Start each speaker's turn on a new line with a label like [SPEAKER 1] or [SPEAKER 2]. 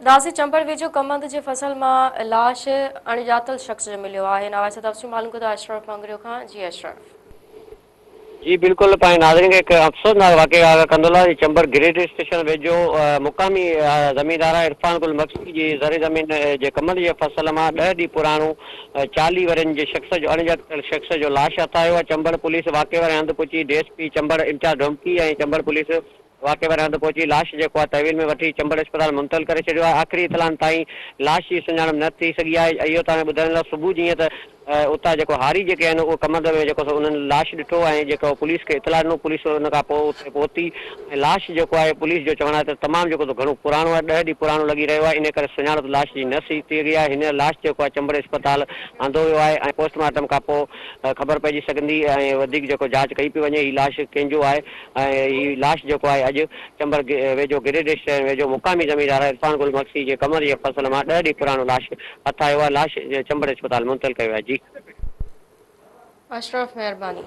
[SPEAKER 1] राज़ी चंबल वेझो कमंद जे फसल में लाश अणॼातल शख़्स जो मिलियो आहे। हिन हवाले सां तफ़सील मालूम कंदो अशरफ मंगरियो खां। जी अशरफ।
[SPEAKER 2] जी बिल्कुल पाए नाज़रीन खे एक अफ़सोसनाक वाक़िआ कंदोला चंबर ग्रेड स्टेशन वेझो मुक़ामी ज़मींदार इरफान गुल मक्सी जी ज़र ज़मीन जे कमंद जे फसल में 10 ॾींहं पुराणो 40 वरनि जे शख़्स जो अणॼातल शख़्स जो लाश हथ आयो आहे। चंबल पुलिस वाक़े वारे हंधि पहुची डीएसपी चंबल इंचार्ज ढोमकी ऐं चंबल पुलिस वाक़े वारे हंधि पहुची लाश जेको आहे तहवील में वठी चंबल अस्पताल मुंतक़िल करे छॾियो आहे। आख़िरी इतलान ताईं लाश जी सुञाणप न थी सघी आहे। इहो तव्हां ॿुधाईंदा सुबुह जीअं त उतां जेको हारी जेके आहिनि उहो कमंद में जेको उन्हनि लाश ॾिठो ऐं जेको पुलिस खे इतला ॾिनो। पुलिस उन खां पोइ उते पहुती ऐं लाश जेको आहे पुलिस जो चवणु आहे त तमामु जेको घणो पुराणो आहे 10 ॾींहं पुराणो लॻी रहियो आहे। इन करे सुञाणप लाश जी न थी रही आहे। हिन लाश जेको आहे चंबल अस्पताल आंदो वियो आहे ऐं पोस्टमार्टम खां पोइ ख़बर पइजी सघंदी ऐं वधीक जेको जांच कई पई वञे हीअ लाश कंहिंजो आहे ऐं हीअ लाश जेको आहे अॼु चंबल वेझो गिरिड स्टेशन वेझो मुक़ामी ज़मींदार इरफान गुल मक्सी जे कमर जे फसल मां 10 ॾींहं पुराणो लाश हथ आयो आहे। लाश चंबल अस्पताल मुंतक़िल कयो आहे। जी
[SPEAKER 1] अशरफ, मेहरबानी।